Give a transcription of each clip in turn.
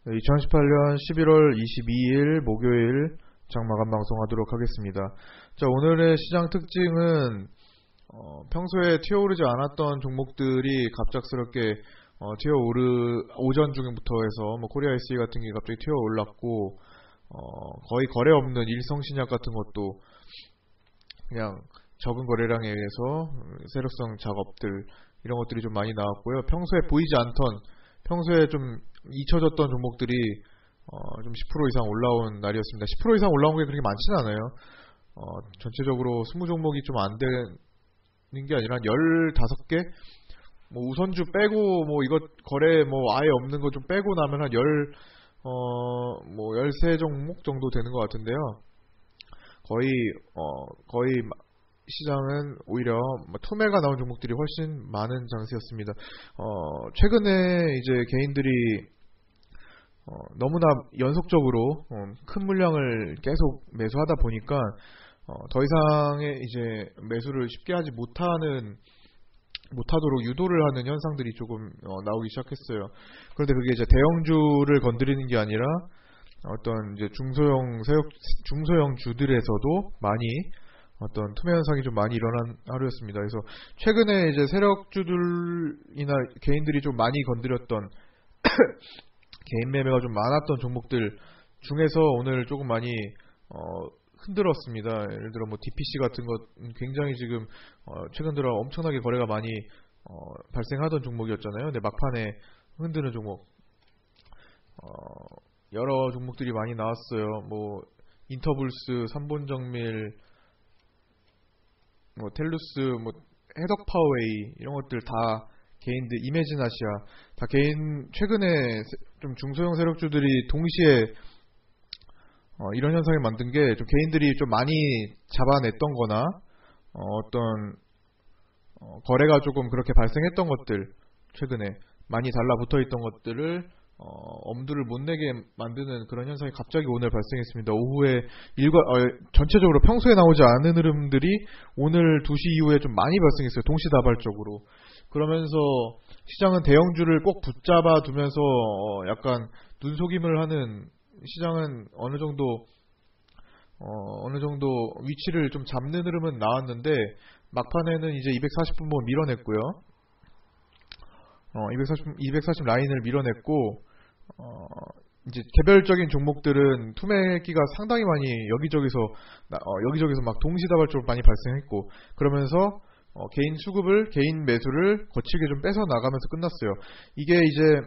2018년 11월 22일 목요일 장마감 방송하도록 하겠습니다. 자, 오늘의 시장 특징은 평소에 튀어오르지 않았던 종목들이 갑작스럽게 오전 중부터 해서 코리아 SE 같은 게 갑자기 튀어올랐고, 거의 거래 없는 일성신약 같은 것도 그냥 적은 거래량에 의해서 세력성 작업들 이런 것들이 좀 많이 나왔고요. 평소에 좀 잊혀졌던 종목들이 좀 10% 이상 올라온 날이었습니다. 10% 이상 올라온 게 그렇게 많지는 않아요. 전체적으로 20종목이 좀 안 되는 게 아니라 15개? 우선주 빼고 이거 거래 아예 없는 거 좀 빼고 나면 한 13종목 정도 되는 것 같은데요. 거의 시장은 오히려 투매가 나온 종목들이 훨씬 많은 장세였습니다. 최근에 이제 개인들이 너무나 연속적으로 큰 물량을 계속 매수하다 보니까 더 이상의 이제 매수를 쉽게 하지 못하도록 유도를 하는 현상들이 조금 나오기 시작했어요. 그런데 그게 이제 대형주를 건드리는 게 아니라 어떤 이제 중소형 주들에서도 많이 어떤 투매 현상이 좀 많이 일어난 하루였습니다. 그래서 최근에 이제 세력주들이나 개인들이 좀 많이 건드렸던 개인 매매가 좀 많았던 종목들 중에서 오늘 조금 많이 흔들었습니다. 예를 들어 DPC 같은 것 굉장히 지금 최근 들어 엄청나게 거래가 많이 발생하던 종목이었잖아요. 근데 막판에 흔드는 종목 여러 종목들이 많이 나왔어요. 인터불스, 삼본정밀, 텔루스, 해덕파워웨이 이런 것들 다 개인들, 이매진아시아 다 최근에 좀 중소형 세력주들이 동시에 이런 현상을 만든 게 좀 개인들이 좀 많이 잡아냈던 거나 어떤 거래가 조금 그렇게 발생했던 것들, 최근에 많이 달라붙어 있던 것들을 엄두를 못 내게 만드는 그런 현상이 갑자기 오늘 발생했습니다. 오후에 전체적으로 평소에 나오지 않은 흐름들이 오늘 2시 이후에 좀 많이 발생했어요. 동시다발적으로. 그러면서 시장은 대형주를 꼭 붙잡아 두면서 약간 눈속임을 하는, 시장은 어느 정도 위치를 좀 잡는 흐름은 나왔는데 막판에는 이제 240분 밀어냈고요. 240 라인을 밀어냈고, 이제 개별적인 종목들은 투매기가 상당히 많이 여기저기서 막 동시다발적으로 많이 발생했고, 그러면서 개인 매수를 거칠게 좀 뺏어 나가면서 끝났어요. 이게 이제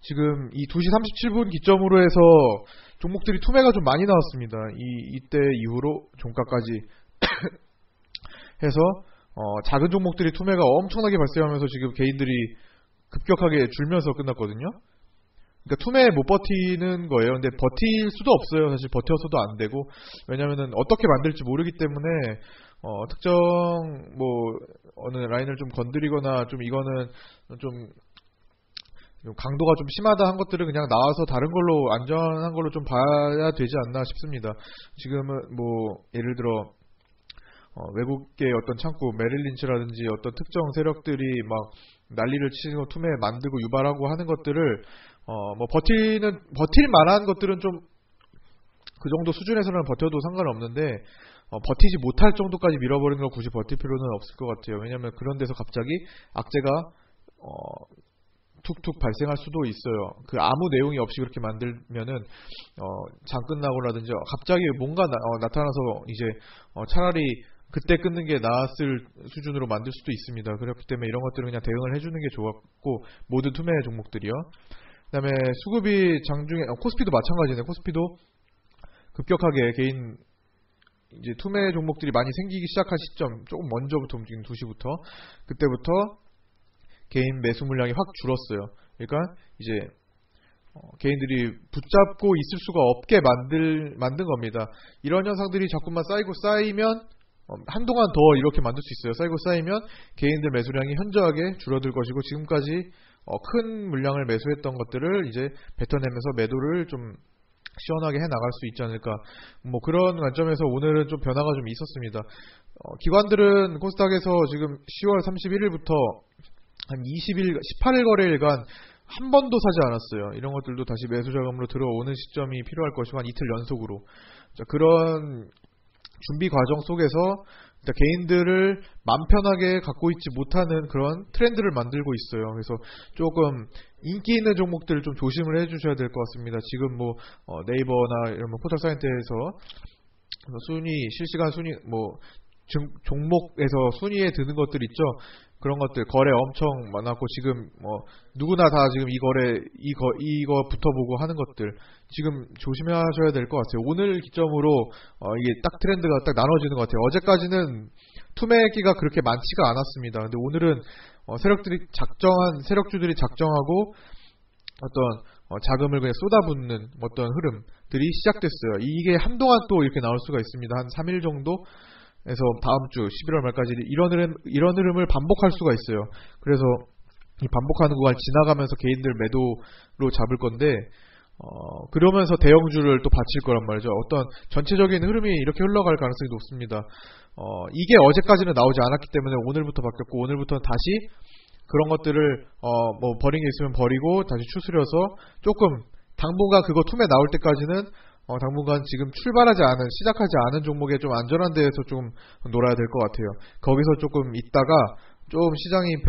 지금 이 2시 37분 기점으로 해서 종목들이 투매가 좀 많이 나왔습니다. 이때 이후로 종가까지 해서 작은 종목들이 투매가 엄청나게 발생하면서 지금 개인들이 급격하게 줄면서 끝났거든요. 그러니까 투매에 못 버티는 거예요. 근데 버틸 수도 없어요. 사실 버텨서도 안 되고, 왜냐면은 어떻게 만들지 모르기 때문에 특정 어느 라인을 좀 건드리거나 좀 이거는 좀 강도가 좀 심하다 한 것들은 그냥 나와서 다른 걸로, 안전한 걸로 좀 봐야 되지 않나 싶습니다. 지금은 예를 들어 외국의 어떤 창구, 메릴린치라든지 어떤 특정 세력들이 막 난리를 치고 투매 만들고 유발하고 하는 것들을 버틸 만한 것들은 좀 그 정도 수준에서는 버텨도 상관없는데, 버티지 못할 정도까지 밀어버리는 걸 굳이 버틸 필요는 없을 것 같아요. 왜냐면 그런 데서 갑자기 악재가 툭툭 발생할 수도 있어요. 그 아무 내용이 없이 그렇게 만들면은 장 끝나고라든지 갑자기 뭔가 나타나서 이제 차라리 그때 끊는 게 나았을 수준으로 만들 수도 있습니다. 그렇기 때문에 이런 것들은 그냥 대응을 해주는 게 좋았고, 모든 투매 종목들이요. 그다음에 수급이 장중에 코스피도 마찬가지네요. 코스피도 급격하게 개인 이제 투매 종목들이 많이 생기기 시작한 시점, 조금 먼저부터 움직인 2시부터, 그때부터 개인 매수 물량이 확 줄었어요. 그러니까 이제 개인들이 붙잡고 있을 수가 없게 만든 겁니다. 이런 현상들이 자꾸만 쌓이면 한동안 더 이렇게 만들 수 있어요. 쌓이면 개인들 매수량이 현저하게 줄어들 것이고, 지금까지 큰 물량을 매수했던 것들을 이제 뱉어내면서 매도를 좀 시원하게 해 나갈 수 있지 않을까. 그런 관점에서 오늘은 좀 변화가 좀 있었습니다. 기관들은 코스닥에서 지금 10월 31일부터 한 18일 거래일간 한 번도 사지 않았어요. 이런 것들도 다시 매수 자금으로 들어오는 시점이 필요할 것이고 한 이틀 연속으로. 자, 그런 준비 과정 속에서 개인들을 맘 편하게 갖고 있지 못하는 그런 트렌드를 만들고 있어요. 그래서 조금 인기 있는 종목들을 좀 조심을 해주셔야 될 것 같습니다. 지금 뭐 네이버나 이런 포털 사이트에서 실시간 순위 종목에서 순위에 드는 것들 있죠. 그런 것들 거래 엄청 많았고 지금 누구나 다 지금 이 거래 이거 붙어보고 하는 것들 지금 조심하셔야 될 것 같아요. 오늘 기점으로 이게 딱 트렌드가 딱 나눠지는 것 같아요. 어제까지는 투매기가 그렇게 많지가 않았습니다. 근데 오늘은 세력주들이 작정하고 어떤 자금을 그냥 쏟아붓는 어떤 흐름들이 시작됐어요. 이게 한동안 또 이렇게 나올 수가 있습니다. 한 3일 정도 에서 다음 주 11월 말까지 이런 흐름을 반복할 수가 있어요. 그래서 이 반복하는 구간 지나가면서 개인들 매도로 잡을 건데 그러면서 대형주를 또 받칠 거란 말이죠. 어떤 전체적인 흐름이 이렇게 흘러갈 가능성이 높습니다. 이게 어제까지는 나오지 않았기 때문에 오늘부터 바뀌었고 오늘부터는 다시 그런 것들을 버린 게 있으면 버리고 다시 추스려서 조금 당분간 그거 투매 나올 때까지는 당분간 지금 시작하지 않은 종목에 좀 안전한 데에서 좀 놀아야 될 것 같아요. 거기서 조금 있다가 좀 시장이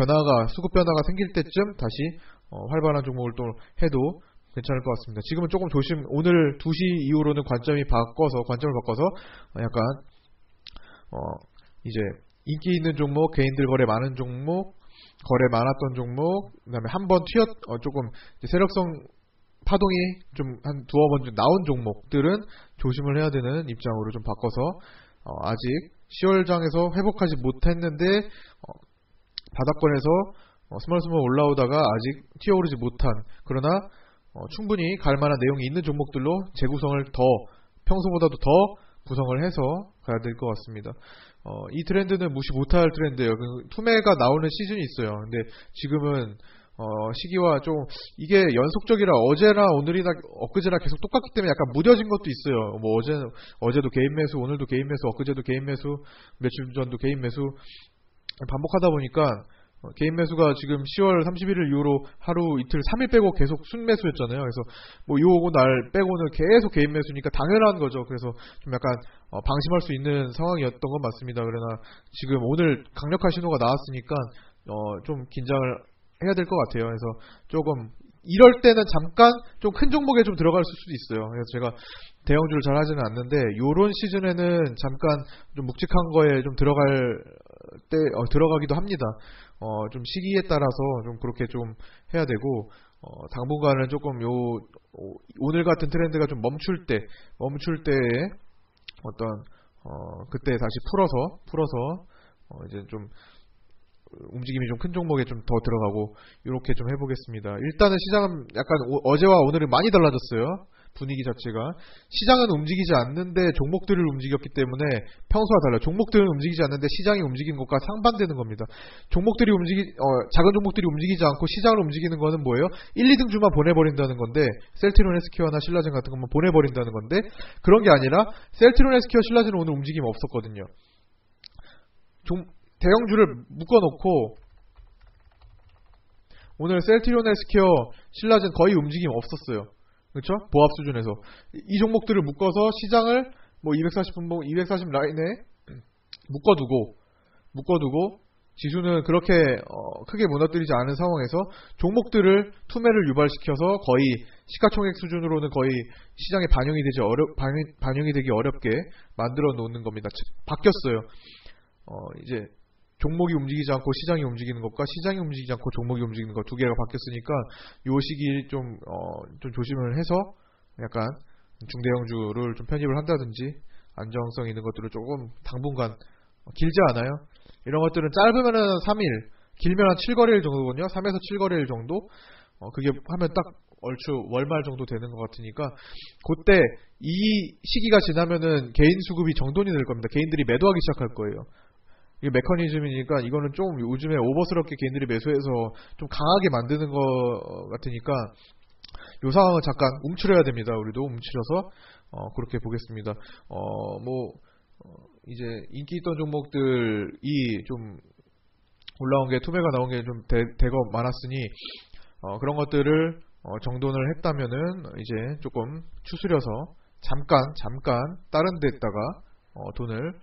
수급 변화가 생길 때쯤 다시 활발한 종목을 또 해도 괜찮을 것 같습니다. 지금은 조금 오늘 2시 이후로는 관점을 바꿔서 약간 이제 인기 있는 종목, 개인들 거래 많은 종목, 거래 많았던 종목, 그다음에 한번 조금 세력성 파동이 좀 한 두어 번 나온 종목들은 조심을 해야 되는 입장으로 좀 바꿔서 아직 10월장에서 회복하지 못했는데 바닥권에서 스멀스멀 올라오다가 아직 튀어오르지 못한 그러나 충분히 갈 만한 내용이 있는 종목들로 재구성을 평소보다도 더 구성을 해서 가야 될 것 같습니다. 이 트렌드는 무시 못할 트렌드예요. 투매가 나오는 시즌이 있어요. 근데 지금은 시기와 좀 이게 연속적이라 어제나 오늘이나 엊그제나 계속 똑같기 때문에 약간 무뎌진 것도 있어요. 뭐 어제도 개인 매수, 오늘도 개인 매수, 엊그제도 개인 매수, 며칠 전도 개인 매수 반복하다 보니까 개인 매수가 지금 10월 31일 이후로 하루 이틀 3일 빼고 계속 순매수였잖아요. 그래서 뭐 요거 날 빼고는 계속 개인 매수니까 당연한 거죠. 그래서 좀 약간 방심할 수 있는 상황이었던 건 맞습니다. 그러나 지금 오늘 강력한 신호가 나왔으니까 좀 긴장을 해야 될 것 같아요. 그래서 조금 이럴 때는 잠깐 좀 큰 종목에 좀 들어갈 수도 있어요. 그래서 제가 대형주를 잘 하지는 않는데 요런 시즌에는 잠깐 좀 묵직한 거에 좀 들어가기도 합니다. 좀 시기에 따라서 좀 그렇게 좀 해야 되고 당분간은 조금 오늘 같은 트렌드가 좀 멈출 때에 그때 다시 풀어서 이제 좀 움직임이 좀 큰 종목에 좀 더 들어가고 이렇게 좀 해보겠습니다. 일단은 시장은 약간 어제와 오늘은 많이 달라졌어요. 분위기 자체가 시장은 움직이지 않는데 종목들을 움직였기 때문에 평소와 달라요. 종목들은 움직이지 않는데 시장이 움직이는 것과 상반되는 겁니다. 작은 종목들이 움직이지 않고 시장을 움직이는 거는 뭐예요? 1, 2등주만 보내버린다는 건데 셀트리온 헬스케어나 신라젠 같은 것만 보내버린다는 건데 그런 게 아니라 셀트리온 헬스케어 신라젠은 오늘 움직임 없었거든요. 대형주를 묶어놓고 오늘 셀트리온 헬스케어 신라젠 거의 움직임 없었어요. 그렇죠? 보합 수준에서 이 종목들을 묶어서 시장을 뭐 240분봉 240 라인에 묶어두고 지수는 그렇게 크게 무너뜨리지 않은 상황에서 종목들을 투매를 유발시켜서 거의 시가총액 수준으로는 거의 시장에 반영이 되기 어렵게 만들어 놓는 겁니다. 바뀌었어요. 이제 종목이 움직이지 않고 시장이 움직이는 것과 시장이 움직이지 않고 종목이 움직이는 것 두 개가 바뀌었으니까 요 시기 좀 조심을 해서 약간 중대형주를 좀 편입을 한다든지 안정성 있는 것들을 조금 당분간 길지 않아요. 이런 것들은 짧으면은 3일, 길면 한 7거래일 정도거든요. 3에서 7거래일 정도. 그게 하면 딱 얼추 월말 정도 되는 것 같으니까 그때 이 시기가 지나면은 개인 수급이 정돈이 될 겁니다. 개인들이 매도하기 시작할 거예요. 이게 메커니즘이니까 이거는 좀 요즘에 오버스럽게 개인들이 매수해서 좀 강하게 만드는 것 같으니까 요 상황은 잠깐 움츠려야 됩니다. 우리도 움츠려서 그렇게 보겠습니다. 이제 인기 있던 종목들이 좀 올라온 게 투매가 나온 게 좀 대거 많았으니 그런 것들을 정돈을 했다면은 이제 조금 추스려서 잠깐 다른 데다가 돈을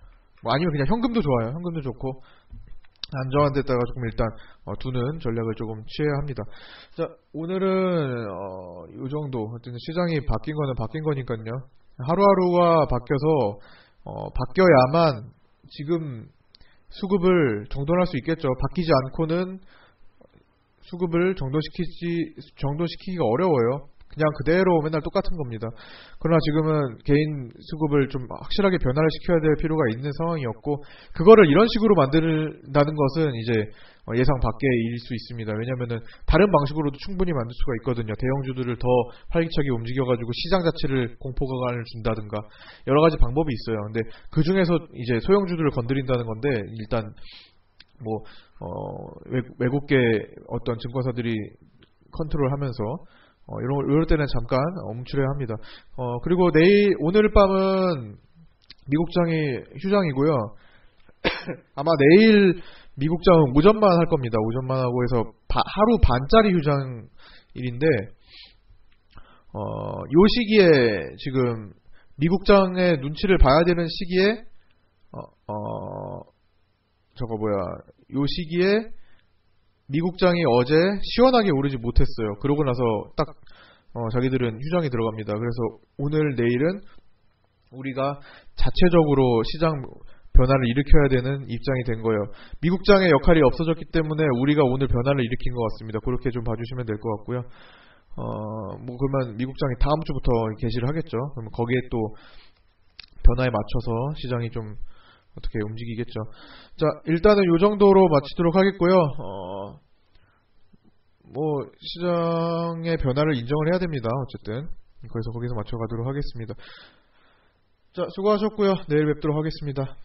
뭐 아니면 그냥 현금도 좋아요. 현금도 좋고 안정한 데다가 조금 일단 두는 전략을 조금 취해야 합니다. 자, 오늘은 요 정도. 어쨌든 시장이 바뀐 거는 바뀐 거니까요. 하루하루가 바뀌어야만 지금 수급을 정돈할 수 있겠죠. 바뀌지 않고는 수급을 정돈시키기가 어려워요. 그냥 그대로 맨날 똑같은 겁니다. 그러나 지금은 개인 수급을 좀 확실하게 변화를 시켜야 될 필요가 있는 상황이었고, 그거를 이런 식으로 만든다는 것은 이제 예상 밖의 일일 수 있습니다. 왜냐면은 다른 방식으로도 충분히 만들 수가 있거든요. 대형주들을 더 활기차게 움직여가지고 시장 자체를 공포감을 준다든가 여러 가지 방법이 있어요. 근데 그 중에서 이제 소형주들을 건드린다는 건데, 일단 뭐 외국계 어떤 증권사들이 컨트롤하면서 이럴 때는 잠깐 멈추려야 합니다. 그리고 오늘 밤은 미국장이 휴장이고요. 아마 내일 미국장은 오전만 할 겁니다. 오전만 하고 해서 하루 반짜리 휴장일인데, 요 시기에 지금 미국장의 눈치를 봐야 되는 시기에 요 시기에 미국장이 어제 시원하게 오르지 못했어요. 그러고 나서 딱 자기들은 휴장이 들어갑니다. 그래서 오늘 내일은 우리가 자체적으로 시장 변화를 일으켜야 되는 입장이 된 거예요. 미국장의 역할이 없어졌기 때문에 우리가 오늘 변화를 일으킨 것 같습니다. 그렇게 좀 봐주시면 될 것 같고요. 뭐 그러면 미국장이 다음 주부터 개시를 하겠죠. 그러면 거기에 또 변화에 맞춰서 시장이 좀 어떻게 움직이겠죠. 자, 일단은 요 정도로 마치도록 하겠고요. 뭐 시장의 변화를 인정을 해야 됩니다. 어쨌든 그래서 거기서 맞춰가도록 하겠습니다. 자, 수고하셨고요. 내일 뵙도록 하겠습니다.